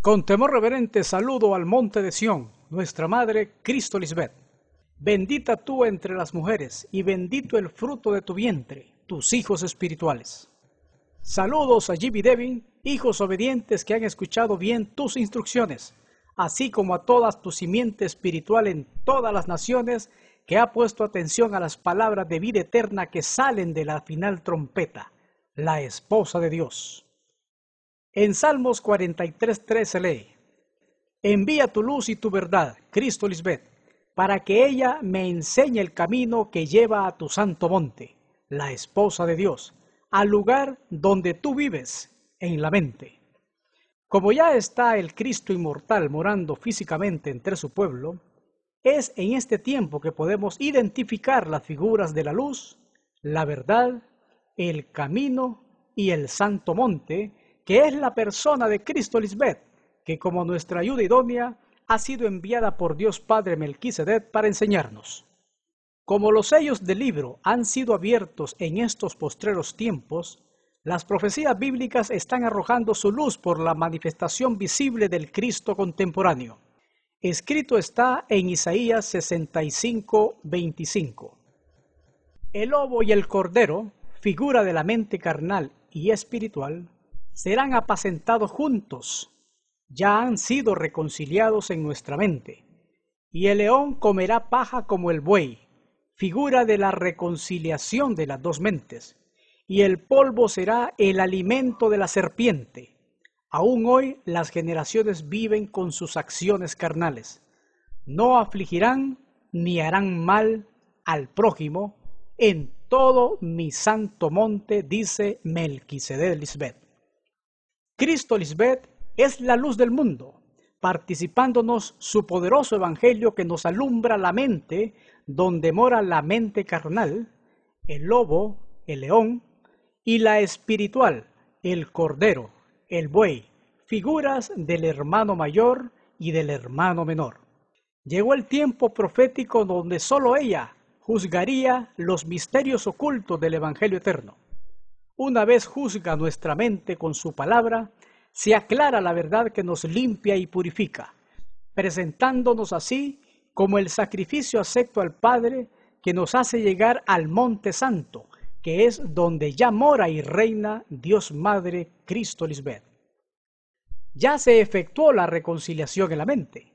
Con temor reverente saludo al monte de Sión, nuestra madre Cristo Lisbeth. Bendita tú entre las mujeres, y bendito el fruto de tu vientre, tus hijos espirituales. Saludos a Jimmy Devin, hijos obedientes que han escuchado bien tus instrucciones, así como a toda tu simiente espiritual en todas las naciones que ha puesto atención a las palabras de vida eterna que salen de la final trompeta, la esposa de Dios. En Salmos 43:3 se lee: envía tu luz y tu verdad, Cristo Lisbeth, para que ella me enseñe el camino que lleva a tu santo monte, la esposa de Dios, al lugar donde tú vives, en la mente. Como ya está el Cristo inmortal morando físicamente entre su pueblo, es en este tiempo que podemos identificar las figuras de la luz, la verdad, el camino y el santo monte, que es la persona de Cristo Lisbeth, que como nuestra ayuda idónea ha sido enviada por Dios Padre Melquisedec para enseñarnos. Como los sellos del libro han sido abiertos en estos postreros tiempos, las profecías bíblicas están arrojando su luz por la manifestación visible del Cristo contemporáneo. Escrito está en Isaías 65:25. El lobo y el cordero, figura de la mente carnal y espiritual, serán apacentados juntos, ya han sido reconciliados en nuestra mente, y el león comerá paja como el buey, figura de la reconciliación de las dos mentes, y el polvo será el alimento de la serpiente. Aún hoy las generaciones viven con sus acciones carnales. No afligirán ni harán mal al prójimo en todo mi santo monte, dice Melquisedec Lisbeth. Cristo Lisbeth es la luz del mundo, participándonos su poderoso evangelio que nos alumbra la mente, donde mora la mente carnal, el lobo, el león, y la espiritual, el cordero, el buey, figuras del hermano mayor y del hermano menor. Llegó el tiempo profético donde sólo ella juzgaría los misterios ocultos del evangelio eterno. Una vez juzga nuestra mente con su palabra, se aclara la verdad que nos limpia y purifica, presentándonos así como el sacrificio acepto al Padre que nos hace llegar al Monte Santo, que es donde ya mora y reina Dios Madre Cristo Lisbeth. Ya se efectuó la reconciliación en la mente,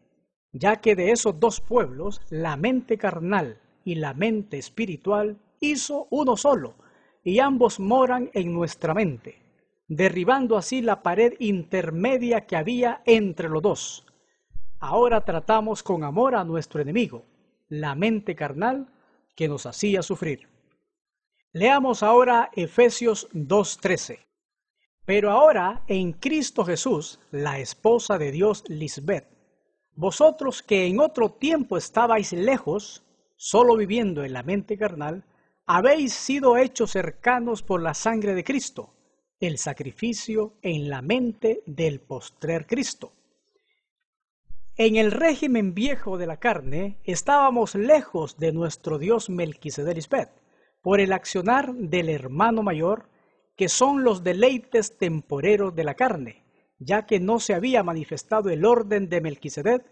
ya que de esos dos pueblos, la mente carnal y la mente espiritual, hizo uno solo, y ambos moran en nuestra mente, derribando así la pared intermedia que había entre los dos. Ahora tratamos con amor a nuestro enemigo, la mente carnal que nos hacía sufrir. Leamos ahora Efesios 2:13. Pero ahora en Cristo Jesús, la esposa de Dios Lisbeth, vosotros que en otro tiempo estabais lejos, solo viviendo en la mente carnal, habéis sido hechos cercanos por la sangre de Cristo, el sacrificio en la mente del postrer Cristo. En el régimen viejo de la carne estábamos lejos de nuestro Dios Melquisedec Lisbeth, por el accionar del hermano mayor, que son los deleites temporeros de la carne, ya que no se había manifestado el orden de Melquisedec,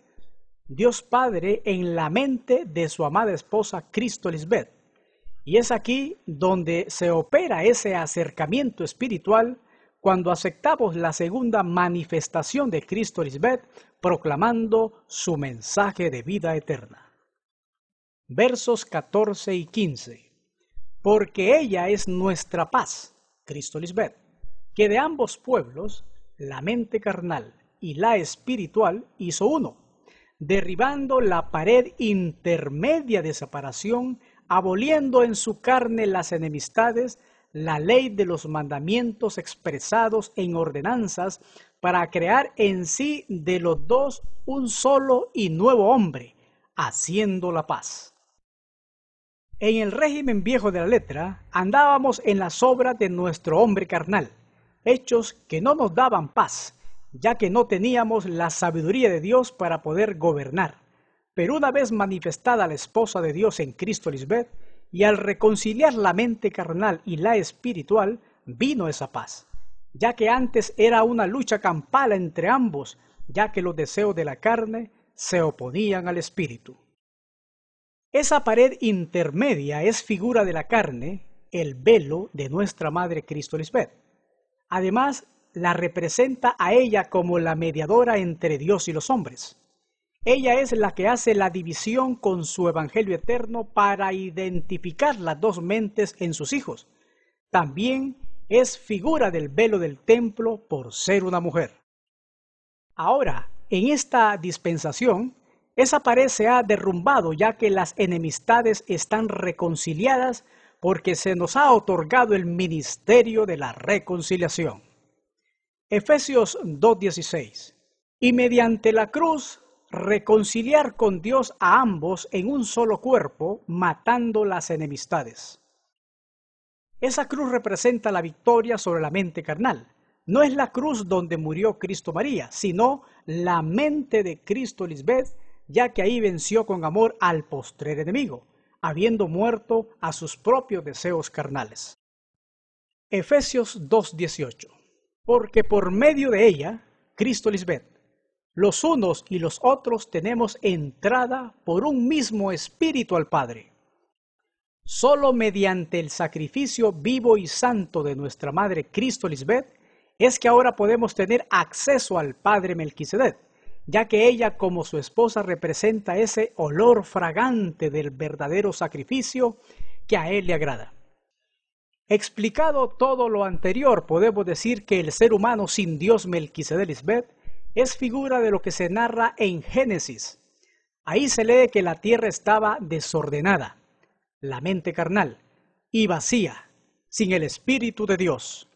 Dios Padre, en la mente de su amada esposa Cristo Lisbeth. Y es aquí donde se opera ese acercamiento espiritual cuando aceptamos la segunda manifestación de Cristo Lisbeth, proclamando su mensaje de vida eterna. Versos 14 y 15. Porque ella es nuestra paz, Cristo Lisbeth, que de ambos pueblos, la mente carnal y la espiritual, hizo uno, derribando la pared intermedia de separación, aboliendo en su carne las enemistades, la ley de los mandamientos expresados en ordenanzas, para crear en sí de los dos un solo y nuevo hombre, haciendo la paz. En el régimen viejo de la letra, andábamos en las obras de nuestro hombre carnal, hechos que no nos daban paz, ya que no teníamos la sabiduría de Dios para poder gobernar. Pero una vez manifestada la esposa de Dios en Cristo Lisbeth, y al reconciliar la mente carnal y la espiritual, vino esa paz, ya que antes era una lucha campal entre ambos, ya que los deseos de la carne se oponían al espíritu. Esa pared intermedia es figura de la carne, el velo de nuestra Madre Cristo Lisbeth. Además, la representa a ella como la mediadora entre Dios y los hombres. Ella es la que hace la división con su evangelio eterno para identificar las dos mentes en sus hijos. También es figura del velo del templo por ser una mujer. Ahora, en esta dispensación, esa pared se ha derrumbado ya que las enemistades están reconciliadas porque se nos ha otorgado el ministerio de la reconciliación. Efesios 2:16. Y mediante la cruz reconciliar con Dios a ambos en un solo cuerpo, matando las enemistades. Esa cruz representa la victoria sobre la mente carnal. No es la cruz donde murió Cristo María, sino la mente de Cristo Lisbeth, ya que ahí venció con amor al postrer enemigo, habiendo muerto a sus propios deseos carnales. Efesios 2:18. Porque por medio de ella, Cristo Lisbeth, los unos y los otros tenemos entrada por un mismo espíritu al Padre. Solo mediante el sacrificio vivo y santo de nuestra Madre Cristo Lisbeth es que ahora podemos tener acceso al Padre Melquisedec, ya que ella como su esposa representa ese olor fragante del verdadero sacrificio que a él le agrada. Explicado todo lo anterior, podemos decir que el ser humano sin Dios Melquisedec Lisbeth es figura de lo que se narra en Génesis. Ahí se lee que la tierra estaba desordenada, la mente carnal, y vacía, sin el Espíritu de Dios.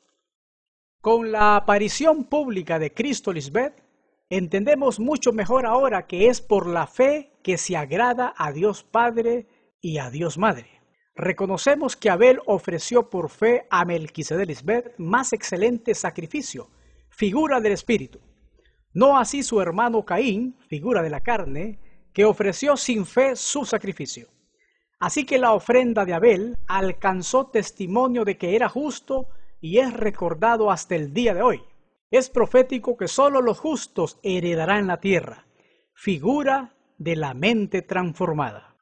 Con la aparición pública de Cristo Lisbeth, entendemos mucho mejor ahora que es por la fe que se agrada a Dios Padre y a Dios Madre. Reconocemos que Abel ofreció por fe a Melquisedec Lisbeth más excelente sacrificio, figura del Espíritu. No así su hermano Caín, figura de la carne, que ofreció sin fe su sacrificio. Así que la ofrenda de Abel alcanzó testimonio de que era justo y es recordado hasta el día de hoy. Es profético que solo los justos heredarán la tierra, figura de la mente transformada.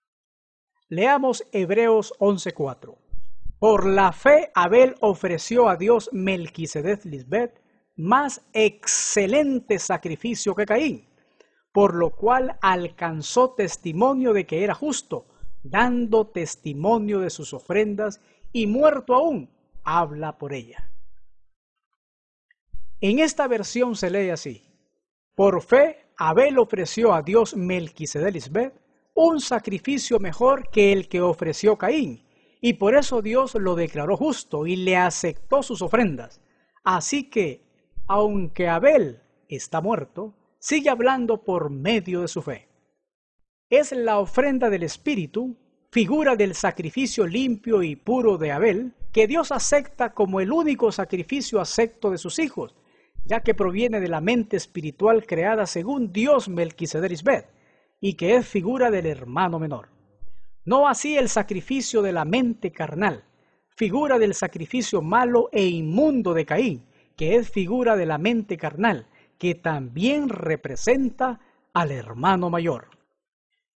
Leamos Hebreos 11:4. Por la fe Abel ofreció a Dios Melquisedec Lisbeth más excelente sacrificio que Caín, por lo cual alcanzó testimonio de que era justo, dando testimonio de sus ofrendas, y muerto aún, habla por ella. En esta versión se lee así: por fe Abel ofreció a Dios Melquisedec Lisbeth un sacrificio mejor que el que ofreció Caín, y por eso Dios lo declaró justo y le aceptó sus ofrendas. Así que, aunque Abel está muerto, sigue hablando por medio de su fe. Es la ofrenda del Espíritu, figura del sacrificio limpio y puro de Abel, que Dios acepta como el único sacrificio acepto de sus hijos, ya que proviene de la mente espiritual creada según Dios Melquisedec Lisbeth, y que es figura del hermano menor. No así el sacrificio de la mente carnal, figura del sacrificio malo e inmundo de Caín, que es figura de la mente carnal, que también representa al hermano mayor.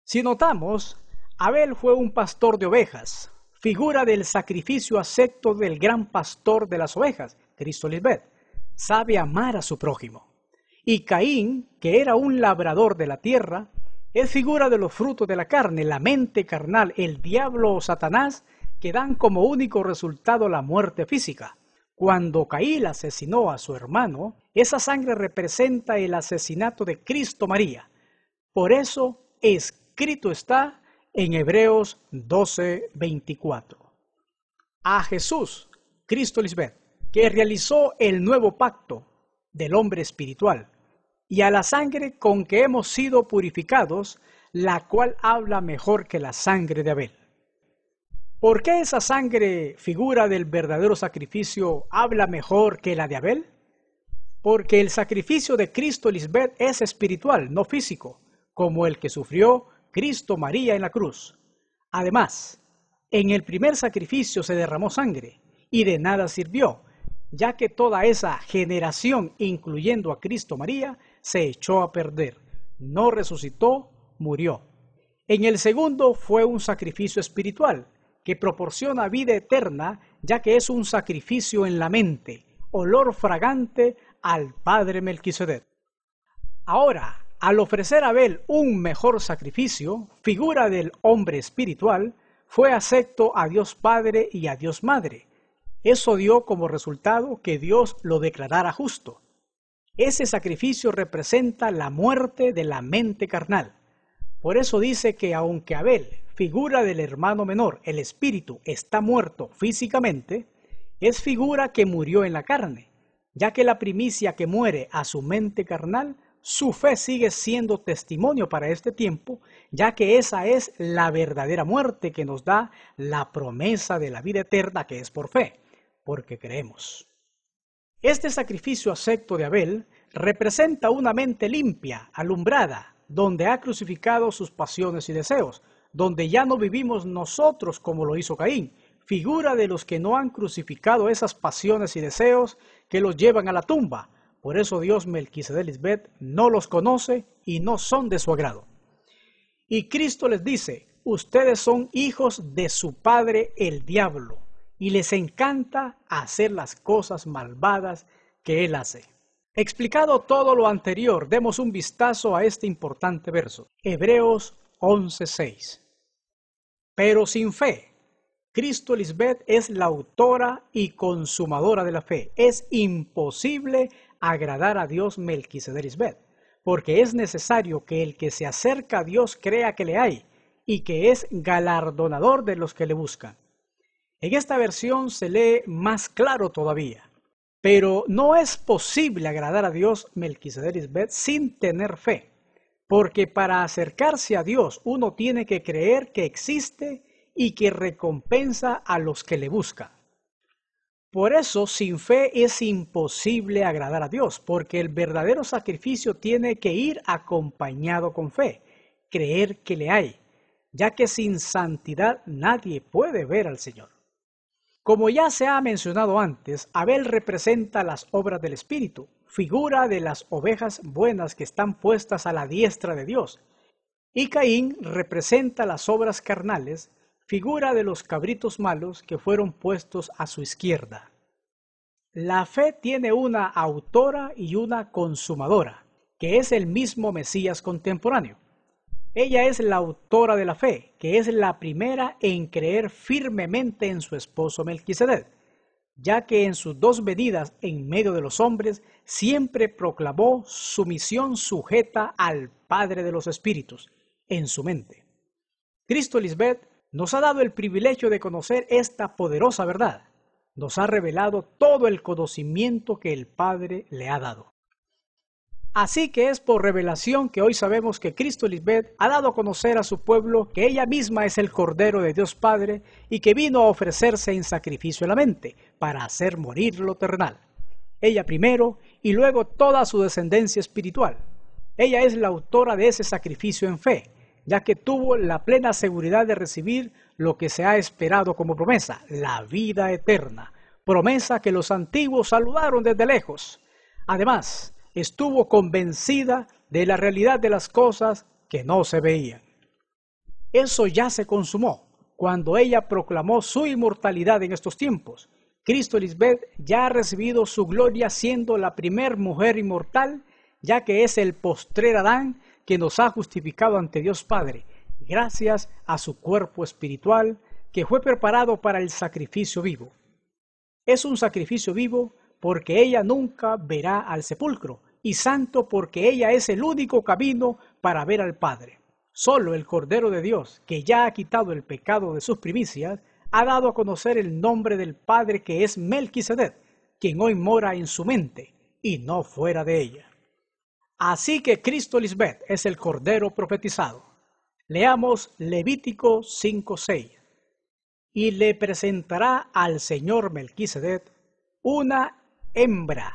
Si notamos, Abel fue un pastor de ovejas, figura del sacrificio acepto del gran pastor de las ovejas, Cristo Lisbeth, sabe amar a su prójimo. Y Caín, que era un labrador de la tierra, es figura de los frutos de la carne, la mente carnal, el diablo o Satanás, que dan como único resultado la muerte física. Cuando Caín asesinó a su hermano, esa sangre representa el asesinato de Cristo María. Por eso escrito está en Hebreos 12:24. A Jesús, Cristo Lisbeth, que realizó el nuevo pacto del hombre espiritual, y a la sangre con que hemos sido purificados, la cual habla mejor que la sangre de Abel. ¿Por qué esa sangre, figura del verdadero sacrificio, habla mejor que la de Abel? Porque el sacrificio de Cristo Lisbeth es espiritual, no físico, como el que sufrió Cristo María en la cruz. Además, en el primer sacrificio se derramó sangre, y de nada sirvió, ya que toda esa generación, incluyendo a Cristo María, se echó a perder, no resucitó, murió. En el segundo fue un sacrificio espiritual, que proporciona vida eterna, ya que es un sacrificio en la mente, olor fragante al Padre Melquisedec. Ahora, al ofrecer a Abel un mejor sacrificio, figura del hombre espiritual, fue acepto a Dios Padre y a Dios Madre. Eso dio como resultado que Dios lo declarara justo. Ese sacrificio representa la muerte de la mente carnal. Por eso dice que aunque Abel, figura del hermano menor, el espíritu, está muerto físicamente, es figura que murió en la carne, ya que la primicia que muere a su mente carnal, su fe sigue siendo testimonio para este tiempo, ya que esa es la verdadera muerte que nos da la promesa de la vida eterna, que es por fe, porque creemos. Este sacrificio acepto de Abel representa una mente limpia, alumbrada, donde ha crucificado sus pasiones y deseos, donde ya no vivimos nosotros como lo hizo Caín, figura de los que no han crucificado esas pasiones y deseos que los llevan a la tumba. Por eso Dios Melquisedec no los conoce y no son de su agrado. Y Cristo les dice, ustedes son hijos de su padre el diablo, y les encanta hacer las cosas malvadas que él hace. Explicado todo lo anterior, demos un vistazo a este importante verso. Hebreos 11:6. Pero sin fe, Cristo Lisbeth es la autora y consumadora de la fe. Es imposible agradar a Dios Melquisedec Lisbeth, porque es necesario que el que se acerca a Dios crea que le hay y que es galardonador de los que le buscan. En esta versión se lee más claro todavía. Pero no es posible agradar a Dios Melquisedec Lisbeth sin tener fe, porque para acercarse a Dios uno tiene que creer que existe y que recompensa a los que le buscan. Por eso, sin fe es imposible agradar a Dios, porque el verdadero sacrificio tiene que ir acompañado con fe, creer que le hay, ya que sin santidad nadie puede ver al Señor. Como ya se ha mencionado antes, Abel representa las obras del Espíritu, figura de las ovejas buenas que están puestas a la diestra de Dios, y Caín representa las obras carnales, figura de los cabritos malos que fueron puestos a su izquierda. La fe tiene una autora y una consumadora, que es el mismo Mesías contemporáneo. Ella es la autora de la fe, que es la primera en creer firmemente en su esposo Melquisedec, ya que en sus dos venidas en medio de los hombres siempre proclamó su misión sujeta al Padre de los Espíritus, en su mente. Cristo Lisbeth nos ha dado el privilegio de conocer esta poderosa verdad. Nos ha revelado todo el conocimiento que el Padre le ha dado. Así que es por revelación que hoy sabemos que Cristo Lisbeth ha dado a conocer a su pueblo que ella misma es el Cordero de Dios Padre y que vino a ofrecerse en sacrificio en la mente para hacer morir lo terrenal. Ella primero y luego toda su descendencia espiritual. Ella es la autora de ese sacrificio en fe, ya que tuvo la plena seguridad de recibir lo que se ha esperado como promesa, la vida eterna, promesa que los antiguos saludaron desde lejos. Además, estuvo convencida de la realidad de las cosas que no se veían. Eso ya se consumó cuando ella proclamó su inmortalidad en estos tiempos. Cristo Lisbeth ya ha recibido su gloria siendo la primer mujer inmortal, ya que es el postrer Adán que nos ha justificado ante Dios Padre, gracias a su cuerpo espiritual que fue preparado para el sacrificio vivo. Es un sacrificio vivo porque ella nunca verá al sepulcro, y santo porque ella es el único camino para ver al Padre. Solo el Cordero de Dios, que ya ha quitado el pecado de sus primicias, ha dado a conocer el nombre del Padre que es Melquisedec, quien hoy mora en su mente y no fuera de ella. Así que Cristo Lisbeth es el Cordero profetizado. Leamos Levítico 5:6. Y le presentará al Señor Melquisedec una hembra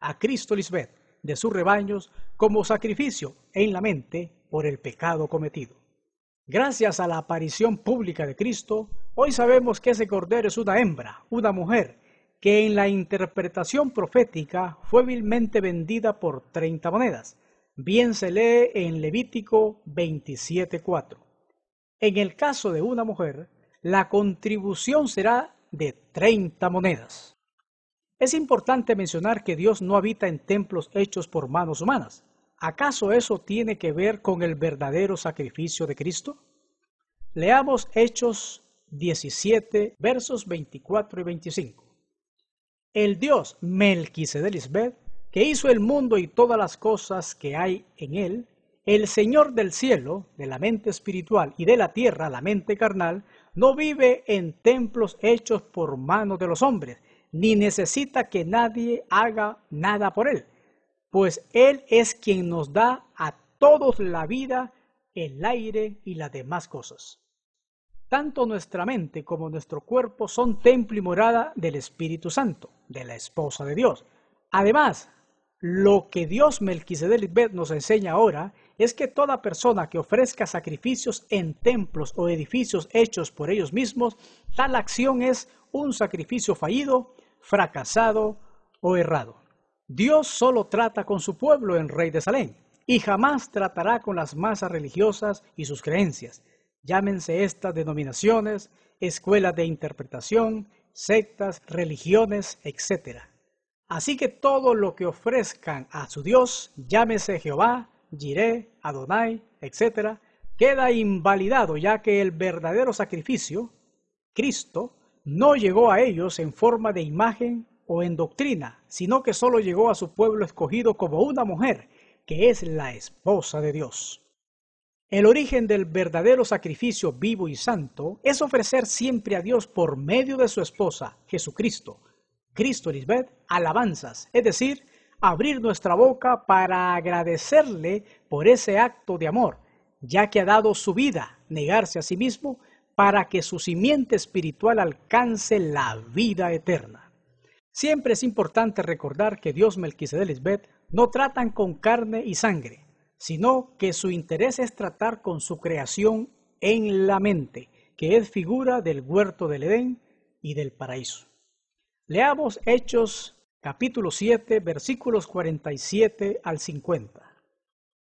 a Cristo Lisbeth de sus rebaños como sacrificio en la mente por el pecado cometido. Gracias a la aparición pública de Cristo, hoy sabemos que ese cordero es una hembra, una mujer, que en la interpretación profética fue vilmente vendida por 30 monedas, Bien se lee en Levítico 27:4. En el caso de una mujer, la contribución será de 30 monedas. Es importante mencionar que Dios no habita en templos hechos por manos humanas. ¿Acaso eso tiene que ver con el verdadero sacrificio de Cristo? Leamos Hechos 17, versos 24 y 25. El Dios Melquisedec, que hizo el mundo y todas las cosas que hay en él, el Señor del cielo, de la mente espiritual, y de la tierra, la mente carnal, no vive en templos hechos por manos de los hombres, ni necesita que nadie haga nada por él, pues Él es quien nos da a todos la vida, el aire y las demás cosas. Tanto nuestra mente como nuestro cuerpo son templo y morada del Espíritu Santo, de la esposa de Dios. Además, lo que Dios Melquisedec nos enseña ahora es que toda persona que ofrezca sacrificios en templos o edificios hechos por ellos mismos, tal acción es un sacrificio fallido, fracasado o errado. Dios solo trata con su pueblo en Rey de Salem y jamás tratará con las masas religiosas y sus creencias. Llámense estas denominaciones, escuelas de interpretación, sectas, religiones, etc. Así que todo lo que ofrezcan a su Dios, llámese Jehová, Jireh, Adonai, etc., queda invalidado, ya que el verdadero sacrificio, Cristo, no llegó a ellos en forma de imagen o en doctrina, sino que solo llegó a su pueblo escogido como una mujer, que es la esposa de Dios. El origen del verdadero sacrificio vivo y santo es ofrecer siempre a Dios por medio de su esposa, Jesucristo, Cristo Lisbeth, alabanzas, es decir, abrir nuestra boca para agradecerle por ese acto de amor, ya que ha dado su vida, negarse a sí mismo, para que su simiente espiritual alcance la vida eterna. Siempre es importante recordar que Dios Melquisedec no tratan con carne y sangre, sino que su interés es tratar con su creación en la mente, que es figura del huerto del Edén y del paraíso. Leamos Hechos capítulo 7, versículos 47 al 50.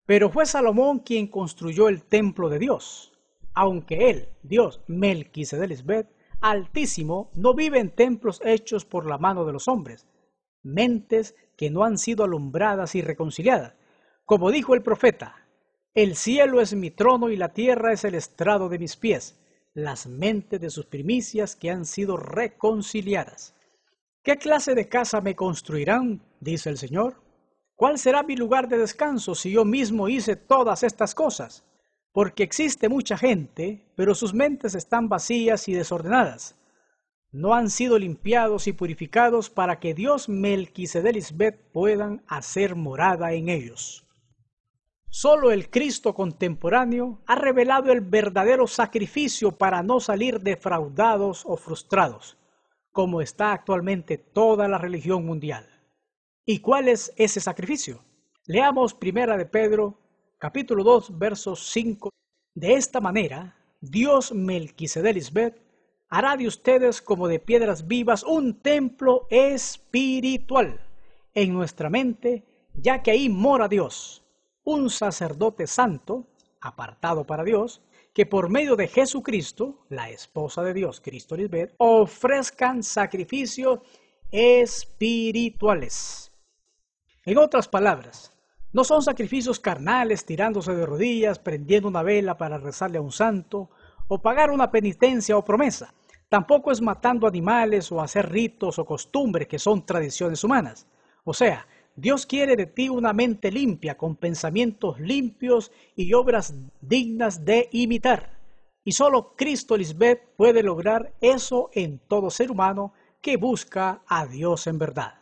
Pero fue Salomón quien construyó el templo de Dios, aunque él, Dios Melquisedec, Altísimo, no vive en templos hechos por la mano de los hombres, mentes que no han sido alumbradas y reconciliadas. Como dijo el profeta, el cielo es mi trono y la tierra es el estrado de mis pies, las mentes de sus primicias que han sido reconciliadas. ¿Qué clase de casa me construirán? Dice el Señor. ¿Cuál será mi lugar de descanso si yo mismo hice todas estas cosas? Porque existe mucha gente, pero sus mentes están vacías y desordenadas. No han sido limpiados y purificados para que Dios Melquisedec puedan hacer morada en ellos. Solo el Cristo contemporáneo ha revelado el verdadero sacrificio para no salir defraudados o frustrados, como está actualmente toda la religión mundial. ¿Y cuál es ese sacrificio? Leamos 1 de Pedro, capítulo 2, versos 5. De esta manera, Dios Melquisedec hará de ustedes como de piedras vivas un templo espiritual en nuestra mente, ya que ahí mora Dios, un sacerdote santo, apartado para Dios, que por medio de Jesucristo, la esposa de Dios, Cristo Lisbeth, ofrezcan sacrificios espirituales. En otras palabras, no son sacrificios carnales tirándose de rodillas, prendiendo una vela para rezarle a un santo, o pagar una penitencia o promesa. Tampoco es matando animales o hacer ritos o costumbres que son tradiciones humanas. O sea, Dios quiere de ti una mente limpia, con pensamientos limpios y obras dignas de imitar. Y solo Cristo Lisbeth puede lograr eso en todo ser humano que busca a Dios en verdad.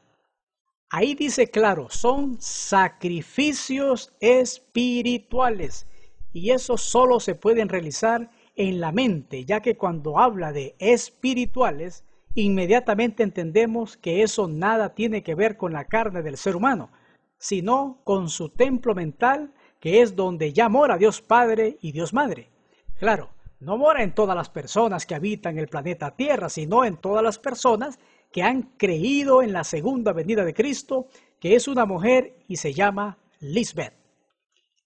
Ahí dice claro, son sacrificios espirituales y eso solo se pueden realizar en la mente, ya que cuando habla de espirituales, inmediatamente entendemos que eso nada tiene que ver con la carne del ser humano, sino con su templo mental, que es donde ya mora Dios Padre y Dios Madre. Claro, no mora en todas las personas que habitan el planeta Tierra, sino en todas las personas que han creído en la segunda venida de Cristo, que es una mujer y se llama Lisbeth.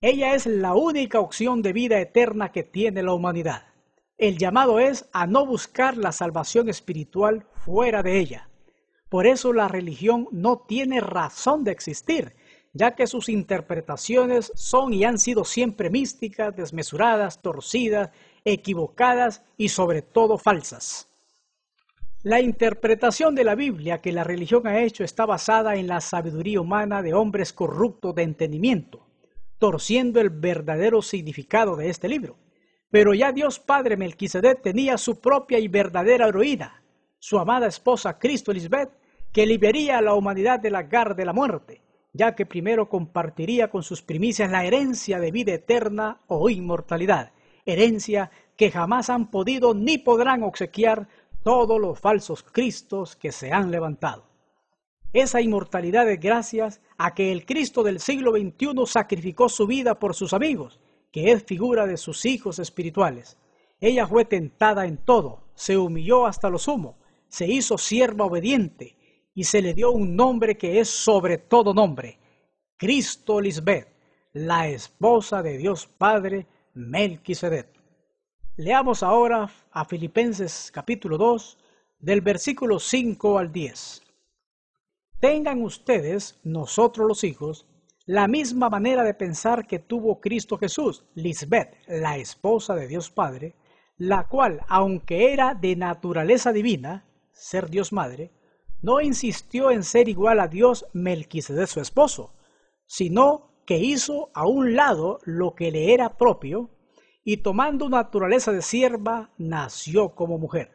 Ella es la única opción de vida eterna que tiene la humanidad. El llamado es a no buscar la salvación espiritual fuera de ella. Por eso la religión no tiene razón de existir, ya que sus interpretaciones son y han sido siempre místicas, desmesuradas, torcidas, equivocadas y sobre todo falsas. La interpretación de la Biblia que la religión ha hecho está basada en la sabiduría humana de hombres corruptos de entendimiento, torciendo el verdadero significado de este libro. Pero ya Dios Padre Melquisedec tenía su propia y verdadera heroína, su amada esposa Cristo Lisbeth, que liberaría a la humanidad de la garra de la muerte, ya que primero compartiría con sus primicias la herencia de vida eterna o inmortalidad, herencia que jamás han podido ni podrán obsequiar todos los falsos cristos que se han levantado. Esa inmortalidad es gracias a que el Cristo del siglo XXI sacrificó su vida por sus amigos, que es figura de sus hijos espirituales. Ella fue tentada en todo, se humilló hasta lo sumo, se hizo sierva obediente y se le dio un nombre que es sobre todo nombre, Cristo Lisbeth, la esposa de Dios Padre Melquisedec. Leamos ahora a Filipenses capítulo 2, del versículo 5 al 10. Tengan ustedes, nosotros los hijos, la misma manera de pensar que tuvo Cristo Jesús, Lisbeth, la esposa de Dios Padre, la cual, aunque era de naturaleza divina, ser Dios Madre, no insistió en ser igual a Dios Melquisedec su esposo, sino que hizo a un lado lo que le era propio, y tomando naturaleza de sierva, nació como mujer.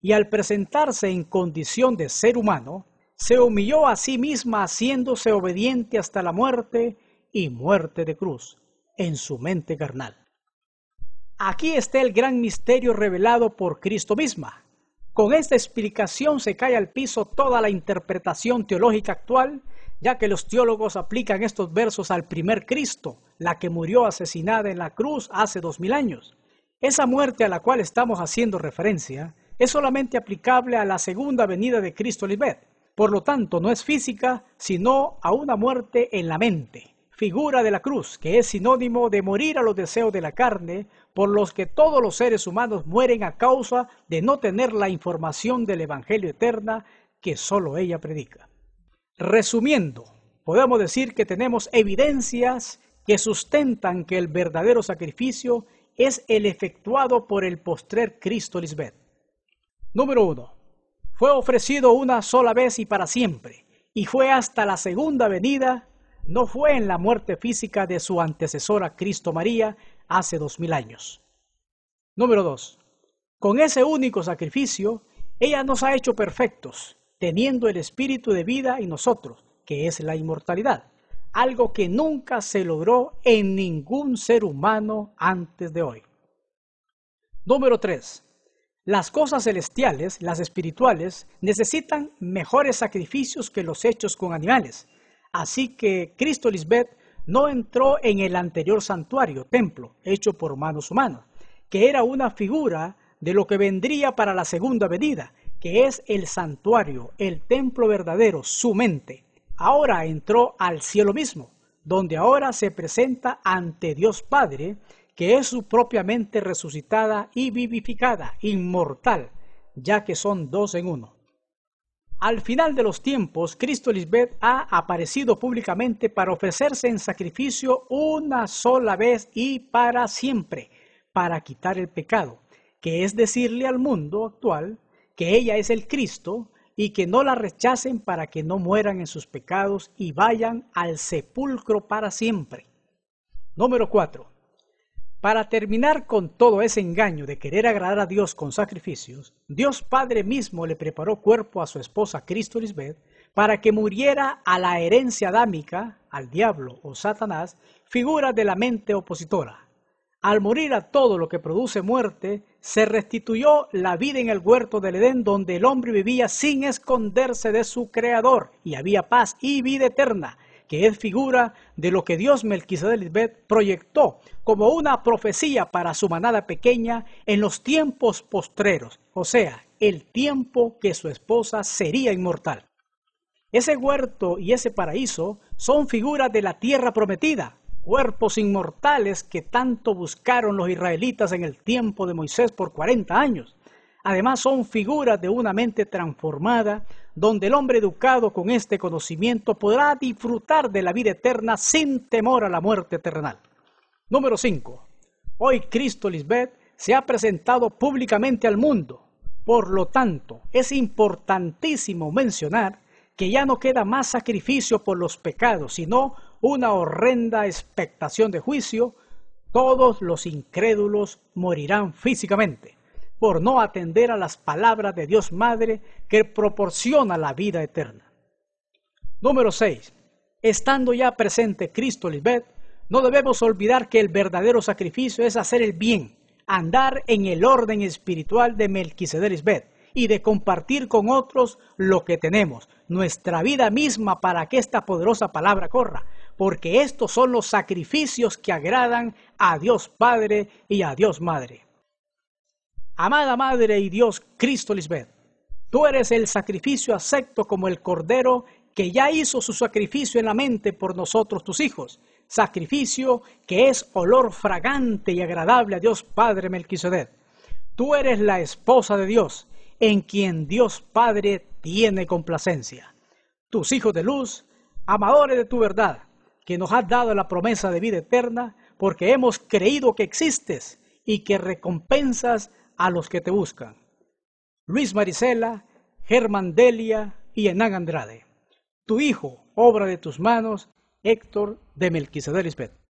Y al presentarse en condición de ser humano, se humilló a sí misma haciéndose obediente hasta la muerte y muerte de cruz, en su mente carnal. Aquí está el gran misterio revelado por Cristo misma. Con esta explicación se cae al piso toda la interpretación teológica actual, ya que los teólogos aplican estos versos al primer Cristo, la que murió asesinada en la cruz hace 2000 años. Esa muerte a la cual estamos haciendo referencia es solamente aplicable a la segunda venida de Cristo Lisbeth. Por lo tanto, no es física, sino a una muerte en la mente, figura de la cruz, que es sinónimo de morir a los deseos de la carne, por los que todos los seres humanos mueren a causa de no tener la información del Evangelio eterna que solo ella predica. Resumiendo, podemos decir que tenemos evidencias que sustentan que el verdadero sacrificio es el efectuado por el postrer Cristo Lisbeth. Número 1. Fue ofrecido una sola vez y para siempre, y fue hasta la segunda venida, no fue en la muerte física de su antecesora Cristo María hace 2000 años. Número 2. Con ese único sacrificio, ella nos ha hecho perfectos, teniendo el espíritu de vida en nosotros, que es la inmortalidad, algo que nunca se logró en ningún ser humano antes de hoy. Número 3. Las cosas celestiales, las espirituales, necesitan mejores sacrificios que los hechos con animales. Así que Cristo Lisbeth no entró en el anterior santuario, templo, hecho por manos humanas, que era una figura de lo que vendría para la segunda venida, que es el santuario, el templo verdadero, su mente. Ahora entró al cielo mismo, donde ahora se presenta ante Dios Padre, que es su propia mente resucitada y vivificada, inmortal, ya que son dos en uno. Al final de los tiempos, Cristo Lisbeth ha aparecido públicamente para ofrecerse en sacrificio una sola vez y para siempre, para quitar el pecado, que es decirle al mundo actual que ella es el Cristo y que no la rechacen para que no mueran en sus pecados y vayan al sepulcro para siempre. Número 4. Para terminar con todo ese engaño de querer agradar a Dios con sacrificios, Dios Padre mismo le preparó cuerpo a su esposa Cristo Lisbeth para que muriera a la herencia adámica, al diablo o Satanás, figura de la mente opositora. Al morir a todo lo que produce muerte, se restituyó la vida en el huerto del Edén, donde el hombre vivía sin esconderse de su Creador y había paz y vida eterna, que es figura de lo que Dios Melquisedec Lisbeth proyectó como una profecía para su manada pequeña en los tiempos postreros, o sea, el tiempo que su esposa sería inmortal. Ese huerto y ese paraíso son figuras de la tierra prometida, cuerpos inmortales que tanto buscaron los israelitas en el tiempo de Moisés por 40 años. Además, son figuras de una mente transformada, donde el hombre educado con este conocimiento podrá disfrutar de la vida eterna sin temor a la muerte terrenal. Número 5. Hoy Cristo Lisbeth se ha presentado públicamente al mundo. Por lo tanto, es importantísimo mencionar que ya no queda más sacrificio por los pecados, sino una horrenda expectación de juicio. Todos los incrédulos morirán físicamente por no atender a las palabras de Dios Madre que proporciona la vida eterna. Número 6. Estando ya presente Cristo Lisbeth, no debemos olvidar que el verdadero sacrificio es hacer el bien, andar en el orden espiritual de Melquisedec Lisbeth y de compartir con otros lo que tenemos, nuestra vida misma, para que esta poderosa palabra corra, porque estos son los sacrificios que agradan a Dios Padre y a Dios Madre. Amada Madre y Dios Cristo Lisbeth, tú eres el sacrificio acepto como el Cordero que ya hizo su sacrificio en la mente por nosotros tus hijos, sacrificio que es olor fragante y agradable a Dios Padre Melquisedec. Tú eres la esposa de Dios, en quien Dios Padre tiene complacencia. Tus hijos de luz, amadores de tu verdad, que nos has dado la promesa de vida eterna, porque hemos creído que existes y que recompensas a los que te buscan. Luis Marisela, Germán Delia y Hernán Andrade. Tu hijo, obra de tus manos, Héctor de Melquisedec Lisbeth.